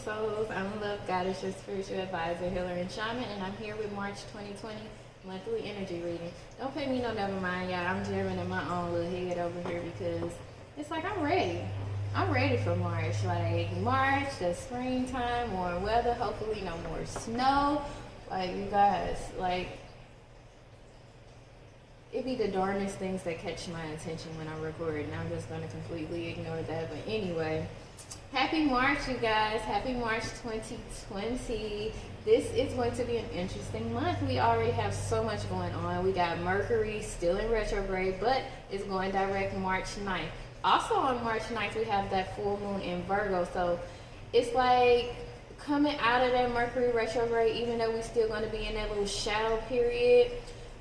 souls. I'm Love Goddess, your spiritual advisor, healer, and shaman, and I'm here with March 2020 monthly energy reading. Don't pay me no never mind, y'all. I'm jamming in my own little head over here because it's like I'm ready. I'm ready for March. Like March, the springtime, warm weather, hopefully no more snow. Like you guys, like it be the darnest things that catch my attention when I record, and I'm just gonna completely ignore that. But anyway, happy March, you guys. Happy March 2020. This is going to be an interesting month. We already have so much going on. We got Mercury still in retrograde, but it's going direct March 9th. Also on March 9th, we have that full moon in Virgo. So it's like coming out of that Mercury retrograde, even though we're still going to be in that little shadow period,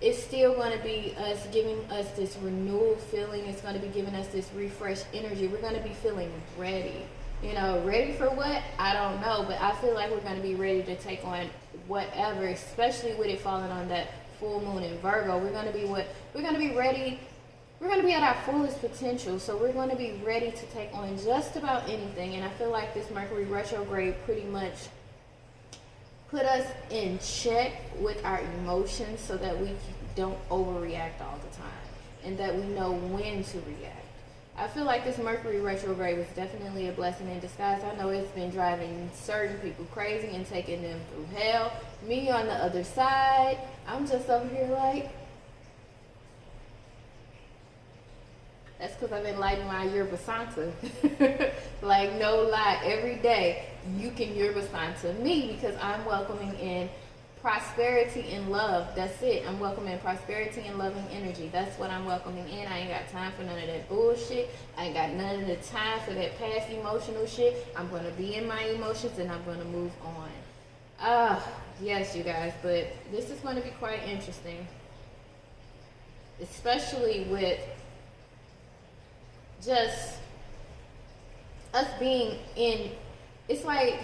it's still going to be us giving us this renewal feeling. It's going to be giving us this refreshed energy. We're going to be feeling ready. You know, ready for what? I don't know, but I feel like we're going to be ready to take on whatever, especially with it falling on that full moon in Virgo. We're going to be ready. We're going to be at our fullest potential, so we're going to be ready to take on just about anything. And I feel like this Mercury retrograde pretty much put us in check with our emotions so that we don't overreact all the time and that we know when to react. I feel like this Mercury retrograde was definitely a blessing in disguise. I know it's been driving certain people crazy and taking them through hell. Me on the other side, I'm just over here like, that's because I've been lighting my yerba Santa. Like, no lie, every day you can yerba Santa me because I'm welcoming in prosperity and love. That's it. I'm welcoming prosperity and loving energy. That's what I'm welcoming in. I ain't got time for none of that bullshit. I ain't got none of the time for that past emotional shit. I'm going to be in my emotions and I'm going to move on. Yes, you guys, but this is going to be quite interesting. Especially with just us being in, it's like,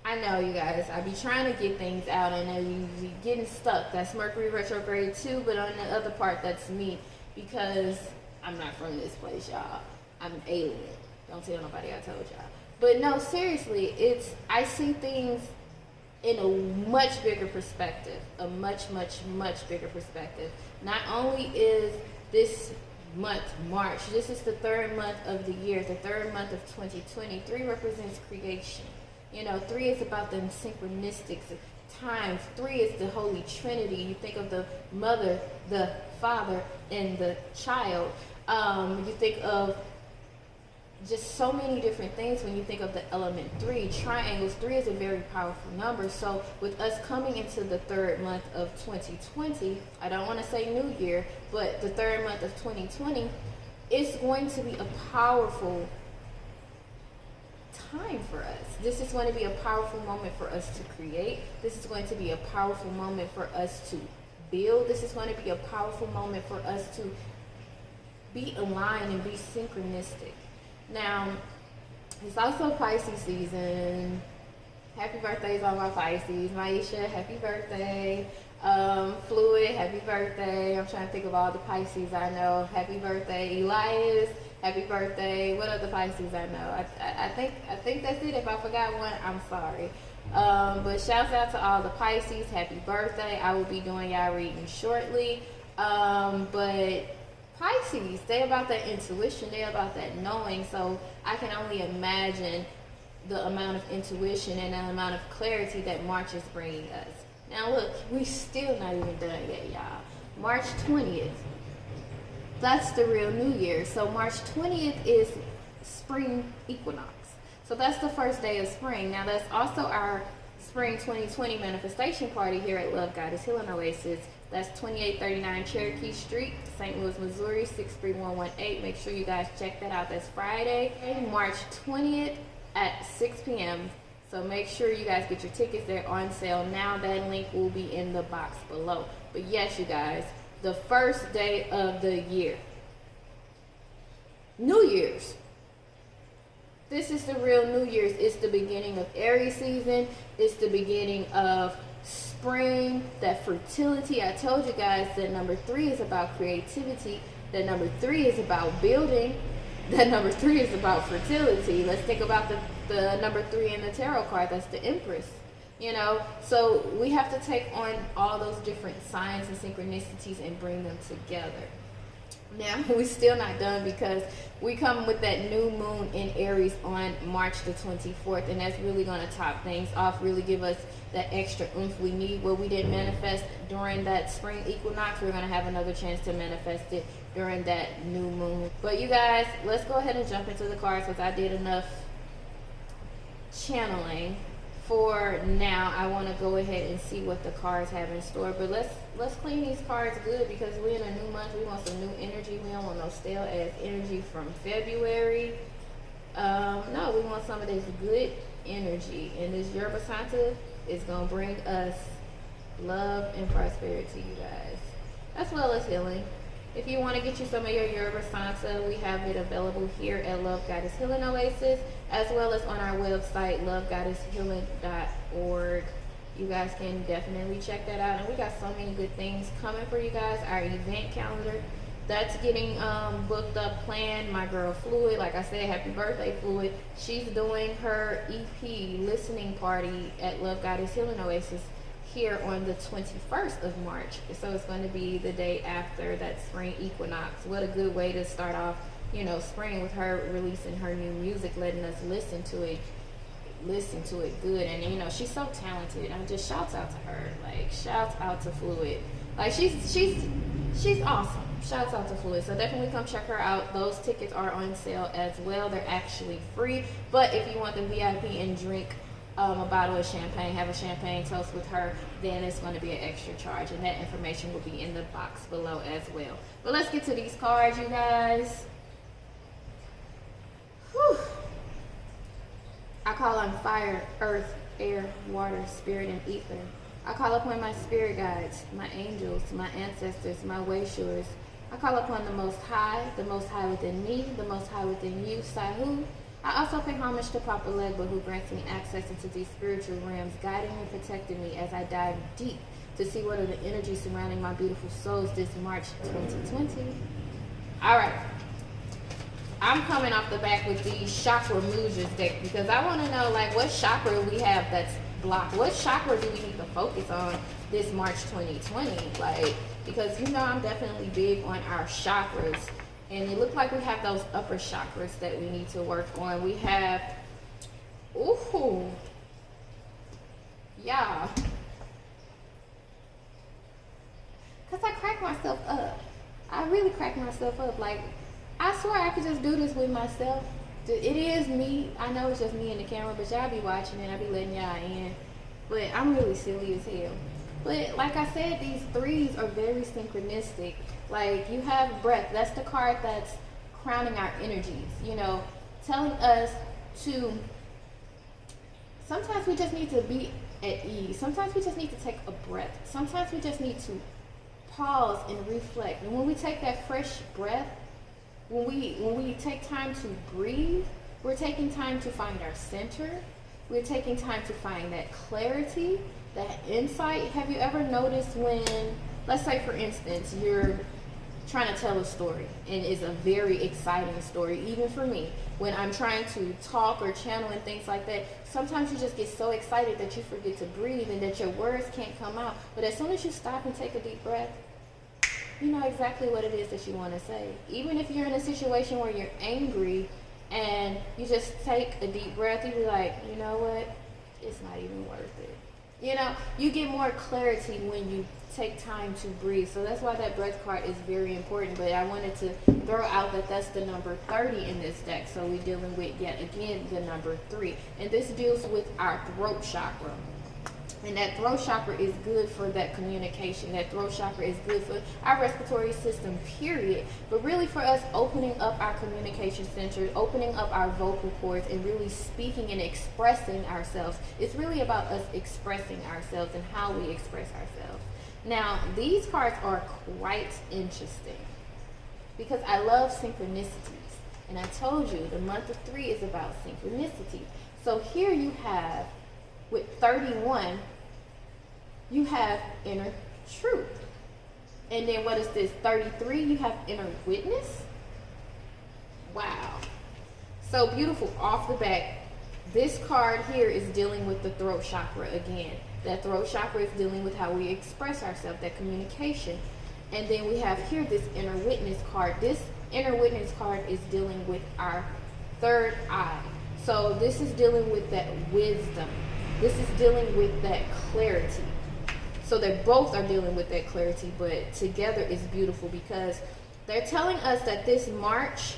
I know, you guys, I be trying to get things out and I be getting stuck. That's Mercury retrograde too, but on the other part, that's me because I'm not from this place, y'all. I'm an alien. Don't tell nobody I told y'all. But no, seriously, I see things in a much bigger perspective, a much, much, much bigger perspective. Not only is this month, March, this is the third month of the year, the third month of 2020. 3 represents creation. You know, 3 is about the synchronicities of times. 3 is the Holy Trinity. You think of the mother, the father, and the child. You think of just so many different things when you think of the element 3. Triangles, 3 is a very powerful number. So with us coming into the third month of 2020, I don't want to say New Year, but the third month of 2020, it's going to be a powerful time for us. This is going to be a powerful moment for us to create. This is going to be a powerful moment for us to build. This is going to be a powerful moment for us to be aligned and be synchronistic. Now, it's also Pisces season. Happy birthdays all my Pisces. Maisha, happy birthday. Fluid, happy birthday. I'm trying to think of all the Pisces I know. Happy birthday. Elias, happy birthday. What other Pisces I know? I think that's it. If I forgot one, I'm sorry. But shouts out to all the Pisces. Happy birthday. I will be doing y'all reading shortly. But Pisces, they about that intuition. They about that knowing. So I can only imagine the amount of intuition and the amount of clarity that March is bringing us. Now look, we still not even done yet, y'all. March 20th. That's the real New Year. So March 20th is Spring Equinox. So that's the first day of spring. Now that's also our Spring 2020 manifestation party here at Love Goddess Healing Oasis. That's 2839 Cherokee Street, St. Louis, Missouri, 63118. Make sure you guys check that out. That's Friday, March 20th at 6 p.m. So make sure you guys get your tickets. They're on sale now. That link will be in the box below. But yes, you guys, the first day of the year, New Year's. This is the real New Year's. It's the beginning of Aries season. It's the beginning of spring, that fertility. I told you guys that number 3 is about creativity. That number 3 is about building. that number 3 is about fertility. Let's think about the number 3 in the tarot card. That's the Empress. You know, so we have to take on all those different signs and synchronicities and bring them together. Now, we're still not done, because we come with that new moon in Aries on March the 24th, and that's really going to top things off, really give us that extra oomph we need. What we didn't manifest during that spring equinox, we're going to have another chance to manifest it during that new moon. But you guys, let's go ahead and jump into the cards, because I did enough channeling. For now, I want to go ahead and see what the cards have in store. But let's clean these cards good, because we're in a new month. We want some new energy. We don't want no stale ass energy from February. No, we want some of this good energy. And this Yerba Santa is going to bring us love and prosperity, you guys, as well as healing. If you want to get you some of your Yerba Santa, we have it available here at Love Goddess Healing Oasis, as well as on our website, lovegoddesshealing.org. You guys can definitely check that out. And we got so many good things coming for you guys. Our event calendar, that's getting booked up, planned. My girl Fluid, like I said, happy birthday, Fluid. She's doing her EP listening party at Love Goddess Healing Oasis here on the 21st of March. So it's going to be the day after that spring equinox. What a good way to start off, you know, spring, with her releasing her new music, letting us listen to it good. And you know, she's so talented. I just shouts out to her. Like, shouts out to Fluid. Like, she's awesome. Shouts out to Fluid. So definitely come check her out. Those tickets are on sale as well. They're actually free, but if you want the VIP and drink a bottle of champagne, have a champagne toast with her, then it's going to be an extra charge, and that information will be in the box below as well. But let's get to these cards, you guys. Whew. I call on fire, earth, air, water, spirit, and ether. I call upon my spirit guides, my angels, my ancestors, my way-showers. I call upon the Most High within me, the Most High within you, Sahu. I also pay homage to Papa Legba, who grants me access into these spiritual realms, guiding and protecting me as I dive deep to see what are the energies surrounding my beautiful souls this March 2020. All right. I'm coming off the back with the Chakra Mujas deck, because I want to know, like, what chakra we have that's blocked. What chakra do we need to focus on this March 2020? Like, because, you know, I'm definitely big on our chakras. And it looks like we have those upper chakras that we need to work on. We have, ooh, yeah. Because I crack myself up. I really crack myself up. Like, I swear I could just do this with myself. It is me. I know it's just me in the camera, but y'all be watching and I be letting y'all in. But I'm really silly as hell. But like I said, these threes are very synchronistic. Like, you have breath. That's the card that's crowning our energies, you know, telling us to, sometimes we just need to be at ease. Sometimes we just need to take a breath. Sometimes we just need to pause and reflect. And when we take that fresh breath, when we take time to breathe, we're taking time to find our center. We're taking time to find that clarity, that insight. Have you ever noticed when, let's say for instance, you're trying to tell a story and it's a very exciting story, even for me, when I'm trying to talk or channel and things like that, sometimes you just get so excited that you forget to breathe and that your words can't come out. But as soon as you stop and take a deep breath, you know exactly what it is that you want to say. Even if you're in a situation where you're angry and you just take a deep breath, you be like, you know what, it's not even worth it. You know, you get more clarity when you take time to breathe. So that's why that breath card is very important. But I wanted to throw out that that's the number 30 in this deck. So we're dealing with, yet again, the number 3. And this deals with our throat chakra. And that throat chakra is good for that communication. That throat chakra is good for our respiratory system, period. But really for us opening up our communication center, opening up our vocal cords, and really speaking and expressing ourselves. It's really about us expressing ourselves and how we express ourselves. Now, these cards are quite interesting because I love synchronicities. And I told you the month of 3 is about synchronicity. So here you have, with 31, you have inner truth. And then what is this? 33, you have inner witness. Wow. So beautiful. Off the back, this card here is dealing with the throat chakra again. That throat chakra is dealing with how we express ourselves, that communication. And then we have here this inner witness card. This inner witness card is dealing with our third eye. So this is dealing with that wisdom. This is dealing with that clarity. So they both are dealing with that clarity, but together is beautiful because they're telling us that this March,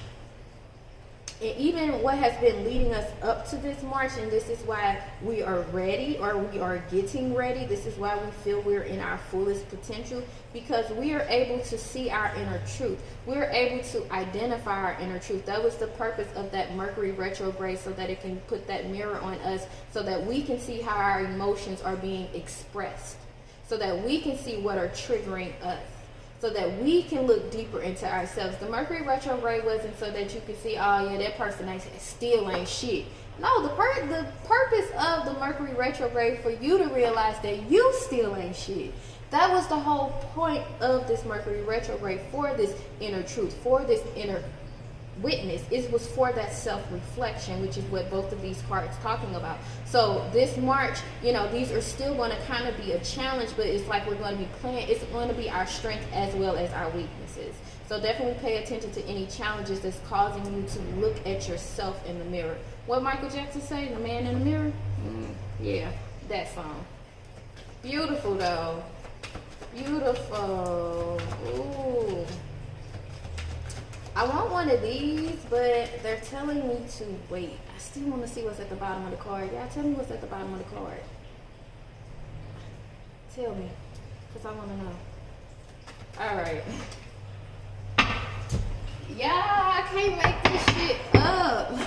and even what has been leading us up to this March, and this is why we are ready, or we are getting ready. This is why we feel we're in our fullest potential, because we are able to see our inner truth. We're able to identify our inner truth. That was the purpose of that Mercury retrograde, so that it can put that mirror on us, so that we can see how our emotions are being expressed, so that we can see what are triggering us, so that we can look deeper into ourselves. The Mercury retrograde wasn't so that you could see, oh yeah, that person still ain't shit. No, the purpose of the Mercury retrograde for you to realize that you still ain't shit. That was the whole point of this Mercury retrograde, for this inner truth, for this inner witness. It was for that self-reflection, which is what both of these cards talking about. So this March, you know, these are still going to kind of be a challenge, but it's like we're going to be playing, it's going to be our strength as well as our weaknesses. So definitely pay attention to any challenges that's causing you to look at yourself in the mirror. What Michael Jackson say, the man in the mirror? Yeah, that song. Beautiful though. Beautiful. Ooh. I want one of these, but they're telling me to wait. I still want to see what's at the bottom of the card. Y'all tell me what's at the bottom of the card. Tell me, because I want to know. All right. Yeah, I can't make this shit up.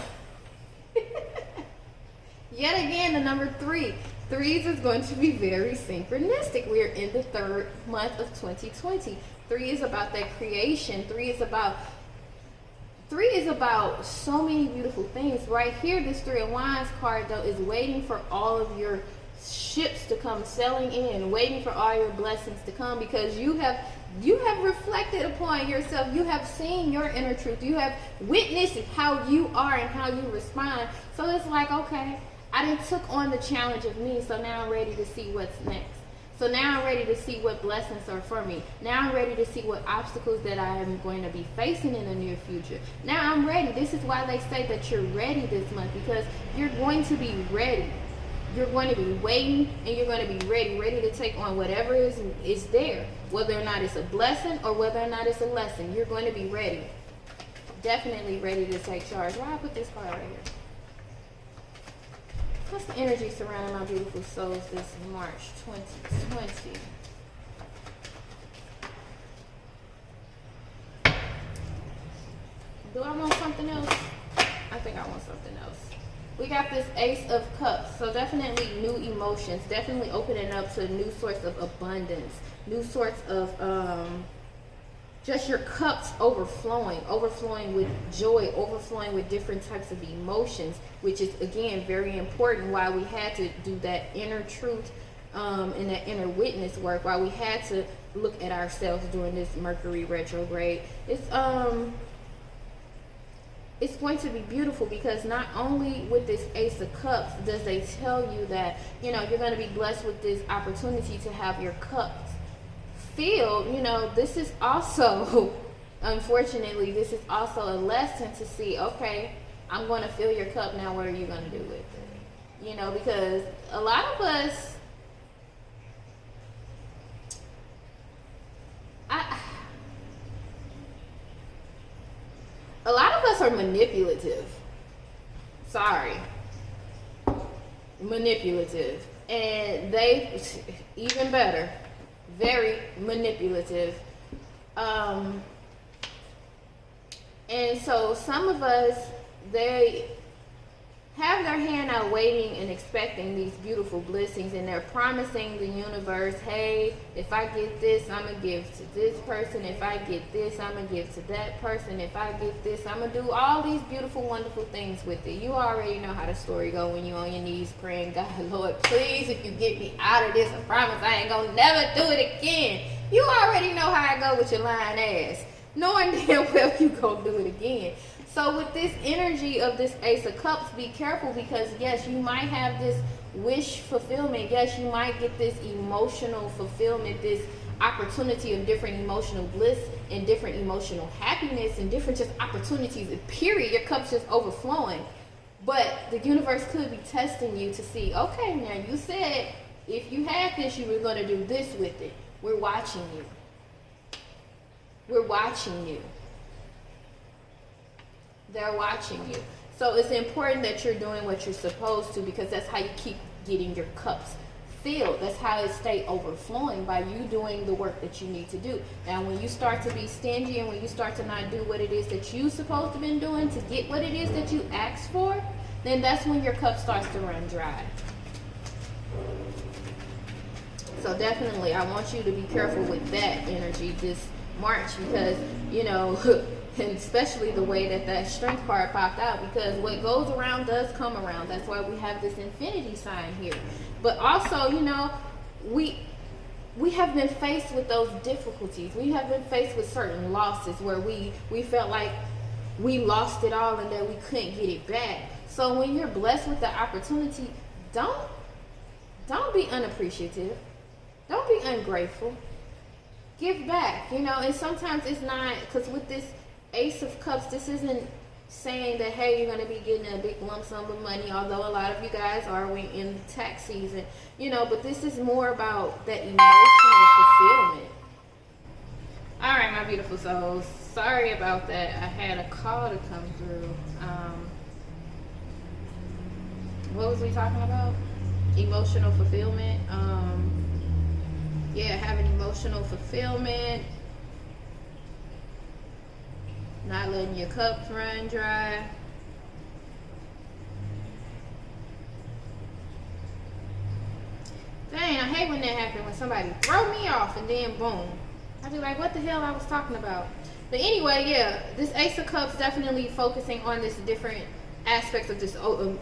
Yet again, the number 3. Threes is going to be very synchronistic. We're in the 3rd month of 2020. 3 is about that creation. 3 is about so many beautiful things. Right here, this 3 of Wands card, though, is waiting for all of your ships to come sailing in, waiting for all your blessings to come, because you have reflected upon yourself. You have seen your inner truth. You have witnessed how you are and how you respond. So it's like, okay, I done took on the challenge of me, so now I'm ready to see what's next. So now I'm ready to see what blessings are for me. Now I'm ready to see what obstacles that I am going to be facing in the near future. Now I'm ready. This is why they say that you're ready this month, because you're going to be ready. You're going to be waiting, and you're going to be ready to take on whatever is there. Whether or not it's a blessing or whether or not it's a lesson, you're going to be ready. Definitely ready to take charge. Why I put this card right here? What's the energy surrounding my beautiful souls this March 2020? Do I want something else? I think I want something else. We got this Ace of Cups. So definitely new emotions. Definitely opening up to new sorts of abundance. New sorts of just your cups overflowing with joy, overflowing with different types of emotions, which is again very important. Why we had to do that inner truth and that inner witness work, why we had to look at ourselves during this Mercury retrograde. It's going to be beautiful, because not only with this Ace of Cups does they tell you that, you know, you're going to be blessed with this opportunity to have your cups filled. You know, this is also, unfortunately, this is also a lesson to see, okay, I'm going to fill your cup, now what are you going to do with it? You know, because a lot of us, a lot of us are manipulative. Sorry. Manipulative. And they, even better, very manipulative. And so some of us, they have their hand out waiting and expecting these beautiful blessings, and they're promising the universe, hey, if I get this, I'm going to give to this person. If I get this, I'm going to give to that person. If I get this, I'm going to do all these beautiful, wonderful things with it. You already know how the story go when you're on your knees praying, God, Lord, please, if you get me out of this, I promise I ain't going to never do it again. You already know how I go with your lying ass, knowing damn well you going to do it again. So with this energy of this Ace of Cups, be careful, because yes, you might have this wish fulfillment. Yes, you might get this emotional fulfillment, this opportunity of different emotional bliss and different emotional happiness and different just opportunities, period. Your cup's just overflowing. But the universe could be testing you to see, okay, now you said if you had this, you were going to do this with it. We're watching you. We're watching you. They're watching you. So it's important that you're doing what you're supposed to, because that's how you keep getting your cups filled. That's how it stay overflowing, by you doing the work that you need to do. Now, when you start to be stingy and when you start to not do what it is that you're supposed to been doing to get what it is that you asked for, then that's when your cup starts to run dry. So definitely, I want you to be careful with that energy this March, because, you know, and especially the way that that strength card popped out, because what goes around does come around. That's why we have this infinity sign here. But also, you know, we have been faced with those difficulties. We have been faced with certain losses where we felt like we lost it all and that we couldn't get it back. So when you're blessed with the opportunity, don't be unappreciative. Don't be ungrateful. Give back, you know. And sometimes it's not, because with this Ace of Cups, this isn't saying that, hey, you're going to be getting a big lump sum of money, although a lot of you guys are in tax season, you know, but this is more about that emotional fulfillment. All right, my beautiful souls, sorry about that. I had a call to come through. What was we talking about? Emotional fulfillment. Yeah, having emotional fulfillment. Not letting your cups run dry. Dang, I hate when that happens, when somebody throw me off and then boom. I'd be like, what the hell I was talking about? But anyway, yeah, this Ace of Cups definitely focusing on this different aspects of this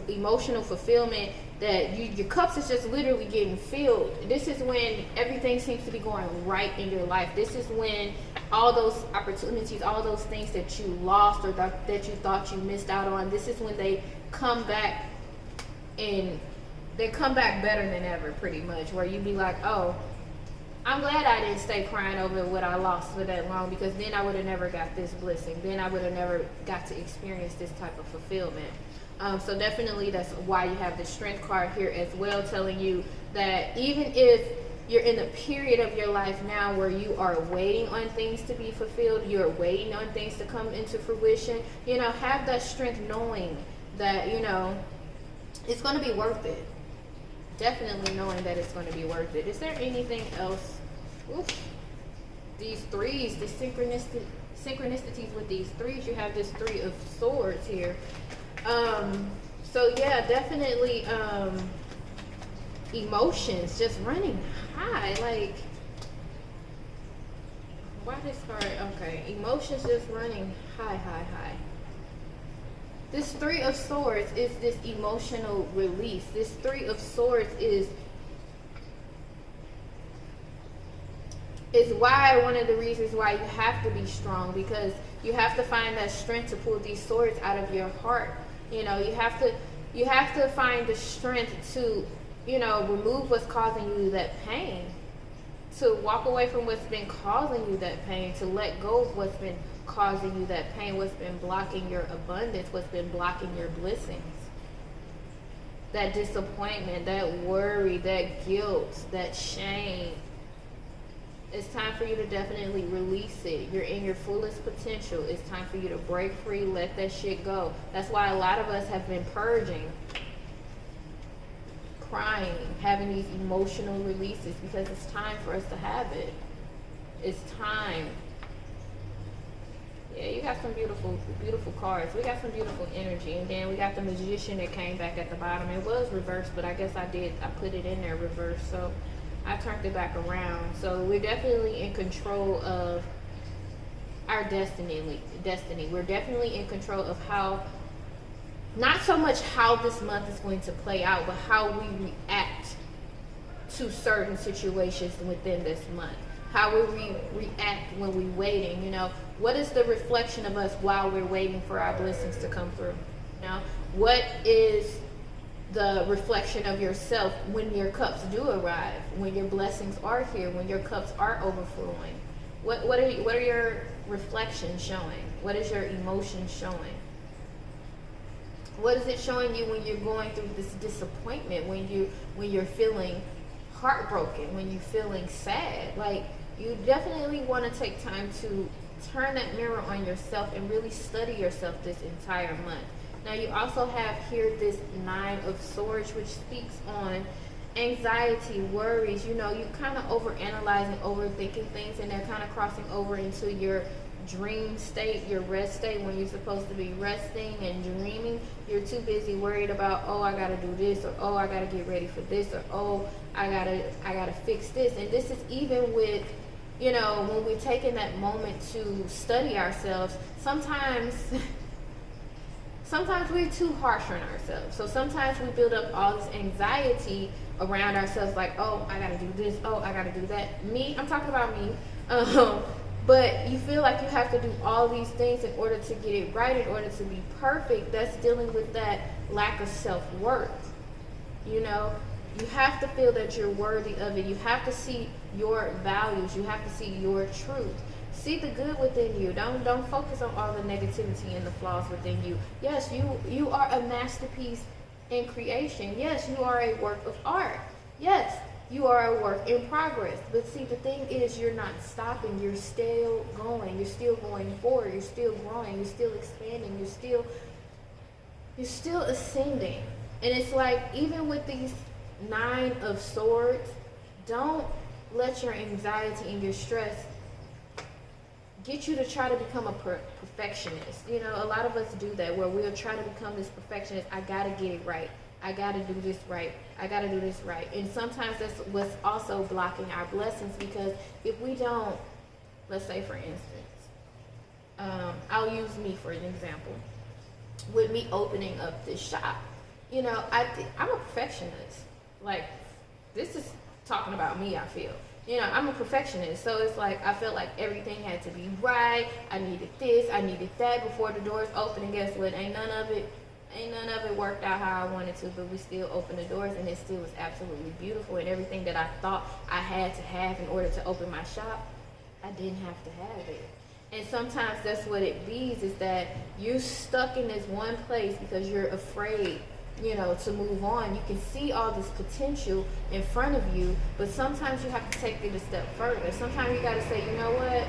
emotional fulfillment, that your cups is just literally getting filled. This is when everything seems to be going right in your life. This is when all those opportunities, all those things that you lost or that you thought you missed out on, this is when they come back, and they come back better than ever, pretty much, where you be like, oh, I'm glad I didn't stay crying over what I lost for that long, because then I would have never got this blessing. Then I would have never got to experience this type of fulfillment. So definitely that's why you have the Strength card here as well, telling you that even if you're in a period of your life now where you are waiting on things to be fulfilled, you're waiting on things to come into fruition, you know, have that strength knowing that, you know, it's going to be worth it. Definitely knowing that it's going to be worth it. Is there anything else? Oof. These threes, the synchronicities with these threes, you have this Three of Swords here. So yeah, definitely emotions just running high. Like, why this card? Okay, emotions just running high. This Three of Swords is this emotional release. This Three of Swords is why, one of the reasons why you have to be strong, because you have to find that strength to pull these swords out of your heart. You know, you have to find the strength to, you know, remove what's causing you that pain, to walk away from what's been causing you that pain, to let go of what's been causing you that pain, what's been blocking your abundance, what's been blocking your blessings. That disappointment, that worry, that guilt, that shame. It's time for you to definitely release it. You're in your fullest potential. It's time for you to break free, let that shit go. That's why a lot of us have been purging, crying, having these emotional releases, because it's time for us to have it. It's time. Yeah, you got some beautiful, beautiful cards. We got some beautiful energy. And then we got the Magician that came back at the bottom. It was reversed, but I guess I put it in there reversed. So I turned it back around. So we're definitely in control of our destiny. We're definitely in control of how, not so much how this month is going to play out, but how we react to certain situations within this month. How will we react when we're waiting? You know, what is the reflection of us while we're waiting for our blessings to come through? You know, what is the reflection of yourself when your cups do arrive, when your blessings are here, when your cups are overflowing? What are your reflections showing? What is your emotion showing? What is it showing you when you're going through this disappointment, when you're feeling heartbroken, when you're feeling sad? Like, you definitely want to take time to turn that mirror on yourself and really study yourself this entire month. Now, you also have here this 9 of Swords, which speaks on anxiety, worries. You know, you kind of overanalyzing, overthinking things, and they're kind of crossing over into your dream state, your rest state, when you're supposed to be resting and dreaming. You're too busy worried about, oh, I gotta do this, or oh, I gotta get ready for this, or oh, I gotta fix this. And this is even with, you know, when we're taking that moment to study ourselves, sometimes we're too harsh on ourselves. So sometimes we build up all this anxiety around ourselves, like, oh, I gotta do this, oh, I gotta do that. I'm talking about me. But you feel like you have to do all these things in order to get it right, in order to be perfect. That's dealing with that lack of self-worth. You know, you have to feel that you're worthy of it. You have to see your values. You have to see your truth. See the good within you. Don't focus on all the negativity and the flaws within you. Yes, you are a masterpiece in creation. Yes, you are a work of art. Yes, you are a work in progress. But see, the thing is, you're not stopping. You're still going. You're still going forward. You're still growing. You're still expanding. You're still ascending. And it's like, even with these 9 of Swords, don't let your anxiety and your stress get you to try to become a perfectionist. You know, a lot of us do that, where we'll try to become this perfectionist. I gotta get it right. I gotta do this right. I gotta do this right. And sometimes that's what's also blocking our blessings, because if we don't, let's say for instance, I'll use me for an example. With me opening up this shop, you know, I'm a perfectionist. Like, this is talking about me, I feel. You know, I'm a perfectionist, so it's like I felt like everything had to be right. I needed this, I needed that before the doors open, and guess what? Ain't none of it worked out how I wanted to, but we still opened the doors, and it still was absolutely beautiful. And everything that I thought I had to have in order to open my shop, I didn't have to have it. And sometimes that's what it leads, is that you're stuck in this one place because you're afraid, you know, to move on. You can see all this potential in front of you, but sometimes you have to take it a step further. Sometimes you got to say, you know what,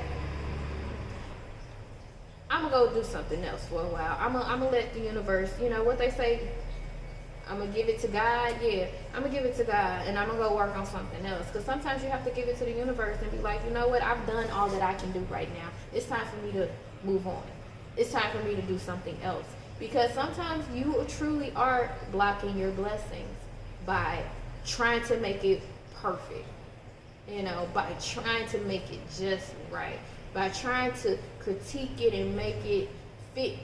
I'm gonna go do something else for a while. I'm gonna let the universe, you know what they say, I'm gonna give it to God. Yeah, I'm gonna give it to God, and I'm gonna go work on something else. Because sometimes you have to give it to the universe and be like, you know what, I've done all that I can do right now. It's time for me to move on. It's time for me to do something else. Because sometimes you truly are blocking your blessings by trying to make it perfect, you know, by trying to make it just right, by trying to critique it and make it fit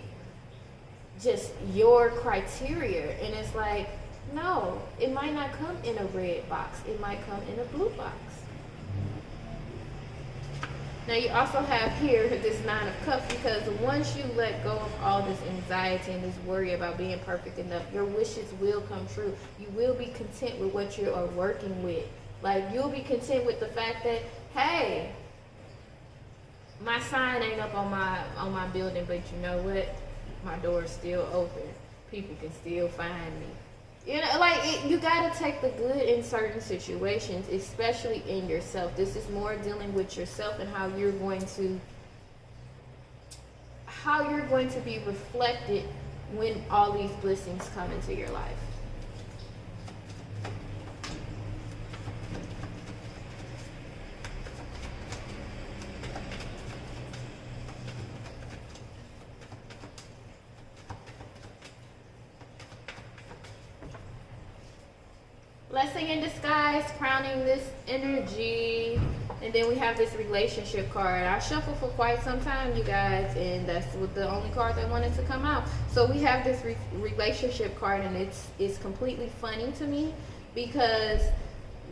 just your criteria. And it's like, no, it might not come in a red box. It might come in a blue box. Now, you also have here this 9 of Cups, because once you let go of all this anxiety and this worry about being perfect enough, your wishes will come true. You will be content with what you are working with. Like, you'll be content with the fact that, hey, my sign ain't up on my building, but you know what? My door is still open. People can still find me. You know, like, you got to take the good in certain situations, especially in yourself. This is more dealing with yourself and how you're going to be reflected when all these blessings come into your life. Blessing in disguise, crowning this energy. And then we have this relationship card. I shuffled for quite some time, you guys, and that's the only card that wanted to come out. So we have this relationship card, and it's completely funny to me, because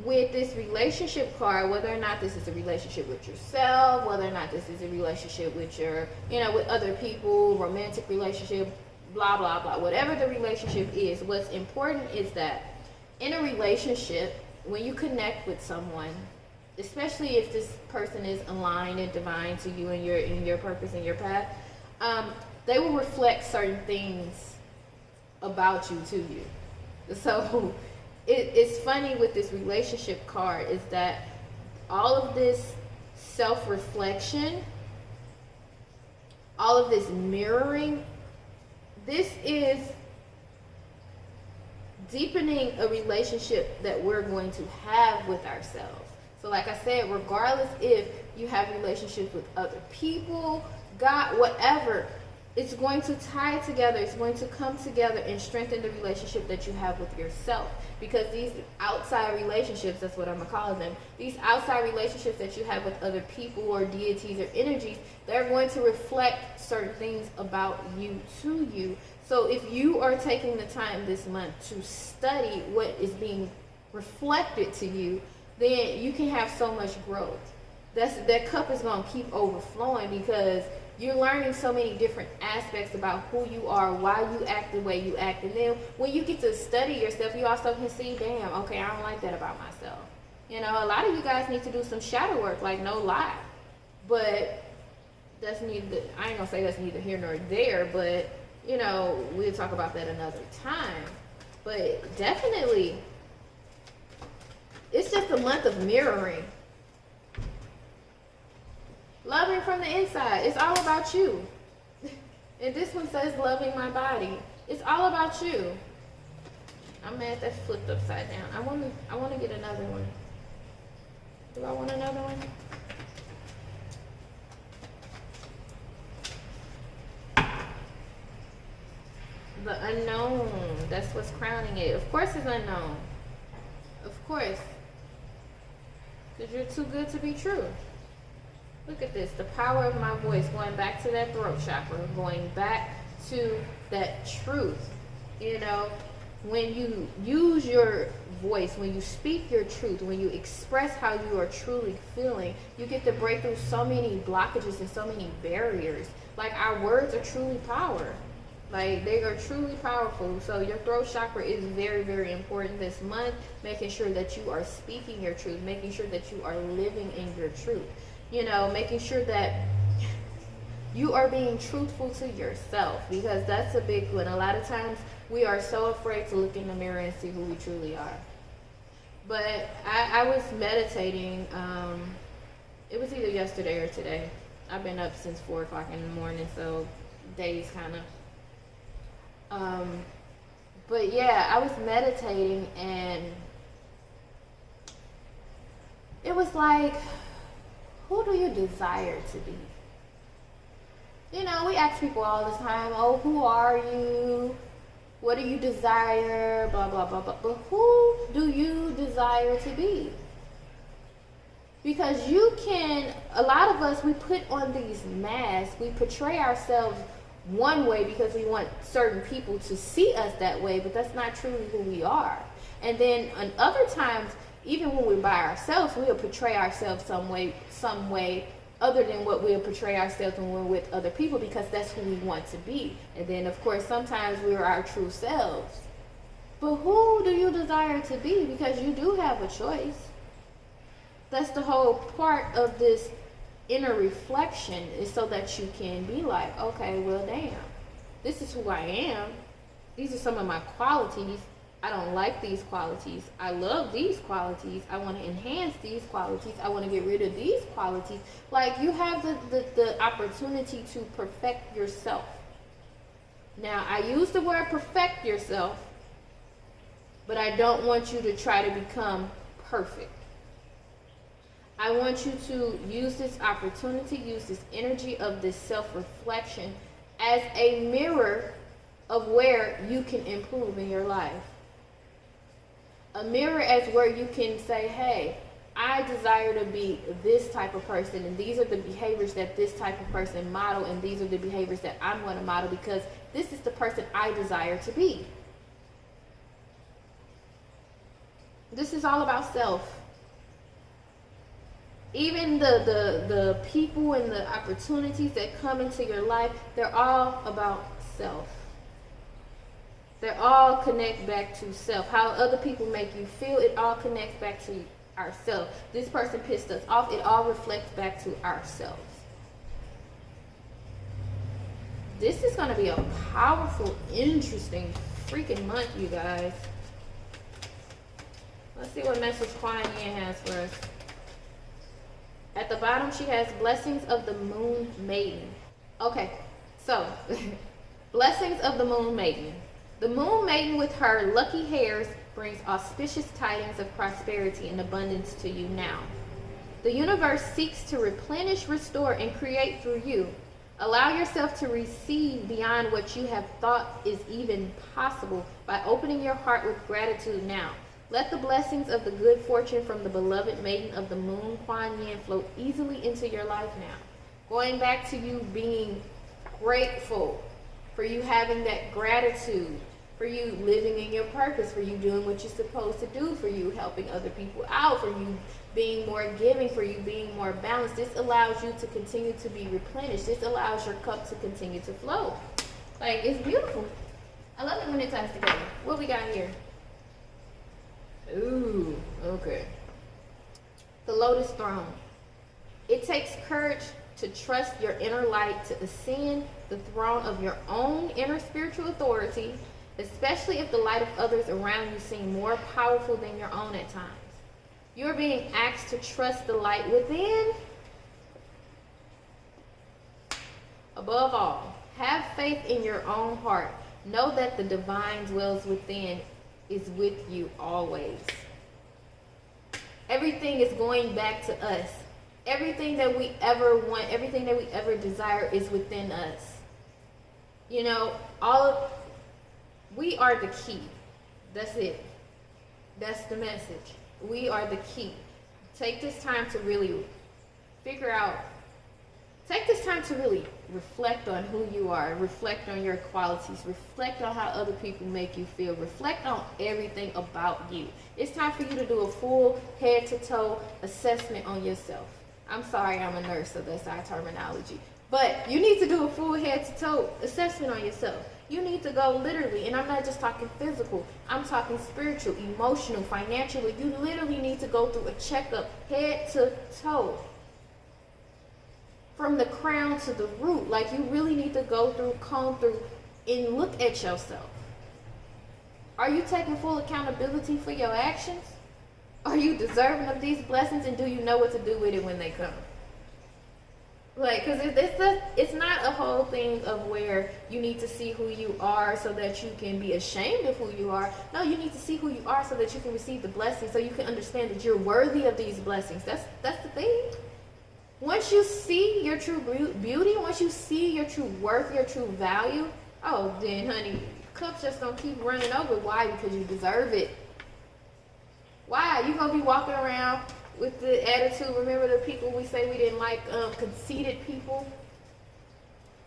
with this relationship card, whether or not this is a relationship with yourself, whether or not this is a relationship with your, with other people, romantic relationship, blah, blah, blah, whatever the relationship is, what's important is that in a relationship, when you connect with someone, especially if this person is aligned and divine to you and your purpose and your path, they will reflect certain things about you to you. So it's funny with this relationship card is that all of this self-reflection, all of this mirroring, this is deepening a relationship that we're going to have with ourselves. So like I said, regardless if you have relationships with other people, God, whatever, it's going to tie together, it's going to come together and strengthen the relationship that you have with yourself. Because these outside relationships, that's what I'm going to call them, these outside relationships that you have with other people or deities or energies, they're going to reflect certain things about you to you. So if you are taking the time this month to study what is being reflected to you, then you can have so much growth. That cup is going to keep overflowing because you're learning so many different aspects about who you are, why you act the way you act. And then when you get to study yourself, you also can see, damn, okay, I don't like that about myself. A lot of you guys need to do some shadow work, like no lie. But that's neither, I ain't going to say that's neither here nor there, but, we'll talk about that another time. But definitely, it's just a month of mirroring. Loving from the inside. It's all about you. And this one says loving my body. It's all about you. I'm mad that's flipped upside down. I want to get another one. Do I want another one? The unknown. That's what's crowning it. Of course it's unknown. Of course. Because you're too good to be true. Look at this, the power of my voice, going back to that throat chakra, going back to that truth. When you use your voice, when you speak your truth, when you express how you are truly feeling, you get to break through so many blockages and so many barriers. Like, our words are truly power. Like, they are truly powerful. So your throat chakra is very, very important this month, making sure that you are speaking your truth, making sure that you are living in your truth. Making sure that you are being truthful to yourself, because that's a big one. A lot of times we are so afraid to look in the mirror and see who we truly are. But I was meditating, it was either yesterday or today. I've been up since 4 o'clock in the morning, so days kind of. But yeah, I was meditating and it was like, who do you desire to be? We ask people all the time, oh, who are you? What do you desire? Blah, blah, blah, blah. But who do you desire to be? Because a lot of us, we put on these masks. We portray ourselves one way because we want certain people to see us that way, but that's not truly who we are. And then on other times, even when we're by ourselves, we'll portray ourselves some way other than what we'll portray ourselves when we're with other people, because that's who we want to be. And then, of course, sometimes we're our true selves. But who do you desire to be? Because you do have a choice. That's the whole part of this inner reflection, is so that you can be like, okay, well, damn, this is who I am. These are some of my qualities. I don't like these qualities. I love these qualities. I want to enhance these qualities. I want to get rid of these qualities. Like, you have the opportunity to perfect yourself. Now, I use the word perfect yourself, but I don't want you to try to become perfect. I want you to use this opportunity, use this energy of this self-reflection as a mirror of where you can improve in your life. A mirror as where you can say, hey, I desire to be this type of person, and these are the behaviors that this type of person model, and these are the behaviors that I'm going to model because this is the person I desire to be. This is all about self. Even the people and the opportunities that come into your life, they're all about self. They all connect back to self. How other people make you feel, it all connects back to ourselves. This person pissed us off, it all reflects back to ourselves. This is going to be a powerful, interesting freaking month, you guys. Let's see what message Kuan Yin has for us. At the bottom, she has blessings of the moon maiden. Okay, so blessings of the moon maiden. The moon maiden with her lucky hairs brings auspicious tidings of prosperity and abundance to you now. The universe seeks to replenish, restore, and create through you. Allow yourself to receive beyond what you have thought is even possible by opening your heart with gratitude now. Let the blessings of the good fortune from the beloved maiden of the moon, Kuan Yin, flow easily into your life now. Going back to you being grateful, for you having that gratitude, for you living in your purpose, for you doing what you're supposed to do, for you helping other people out, for you being more giving, for you being more balanced. This allows you to continue to be replenished. This allows your cup to continue to flow. Like, it's beautiful. I love it when it ties together. What we got here? Ooh, okay. The Lotus Throne. It takes courage to trust your inner light to ascend the throne of your own inner spiritual authority, especially if the light of others around you seem more powerful than your own at times. You're being asked to trust the light within. Above all, have faith in your own heart. Know that the divine dwells within, is with you always. Everything is going back to us. Everything that we ever want, everything that we ever desire is within us. You know, we are the key. That's it. That's the message. We are the key. Take this time to really figure out, take this time to really reflect on who you are, reflect on your qualities, reflect on how other people make you feel, reflect on everything about you. It's time for you to do a full head to toe assessment on yourself. I'm sorry, I'm a nurse, so that's our terminology. But you need to do a full head to toe assessment on yourself. You need to go literally, and I'm not just talking physical, I'm talking spiritual, emotional, financially. You literally need to go through a checkup, head to toe, from the crown to the root. Like, you really need to go through, comb through, and look at yourself. Are you taking full accountability for your actions? Are you deserving of these blessings, and do you know what to do with it when they come? Like, because it's not a whole thing of where you need to see who you are so that you can be ashamed of who you are. No, you need to see who you are so that you can receive the blessings, so you can understand that you're worthy of these blessings. That's the thing. Once you see your true beauty, once you see your true worth, your true value, oh, then, honey, cup's just going to keep running over. Why? Because you deserve it. Why? You're going to be walking around with the attitude. Remember the people we say we didn't like, conceited people?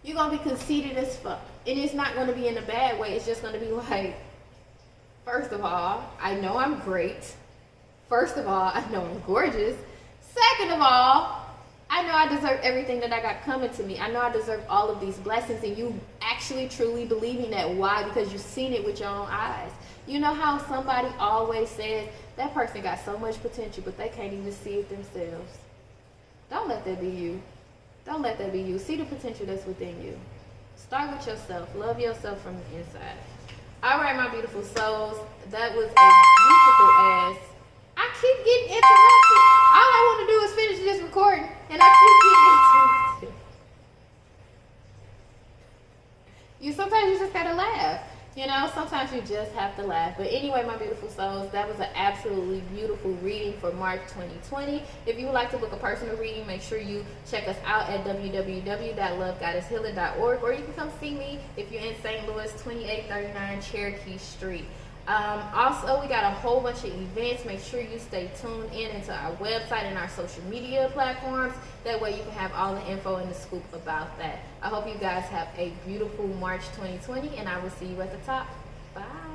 You're going to be conceited as fuck. And it's not going to be in a bad way. It's just going to be like, first of all, I know I'm great. First of all, I know I'm gorgeous. Second of all, I know I deserve everything that I got coming to me. I know I deserve all of these blessings, and you actually truly believing that. Why? Because you've seen it with your own eyes. You know how somebody always says, that person got so much potential, but they can't even see it themselves. Don't let that be you. Don't let that be you. See the potential that's within you. Start with yourself. Love yourself from the inside. All right, my beautiful souls. That was a beautiful ass. I keep getting interrupted. All I want to do is finish this recording, and I keep getting interrupted. Sometimes you just gotta laugh. You know, sometimes you just have to laugh. But anyway, my beautiful souls, that was an absolutely beautiful reading for March 2020. If you would like to book a personal reading, make sure you check us out at www.lovegoddesshealing.org, or you can come see me if you're in St. Louis, 2839 Cherokee Street. Also, we got a whole bunch of events. Make sure you stay tuned into our website and our social media platforms. That way you can have all the info and the scoop about that. I hope you guys have a beautiful March 2020, and I will see you at the top. Bye.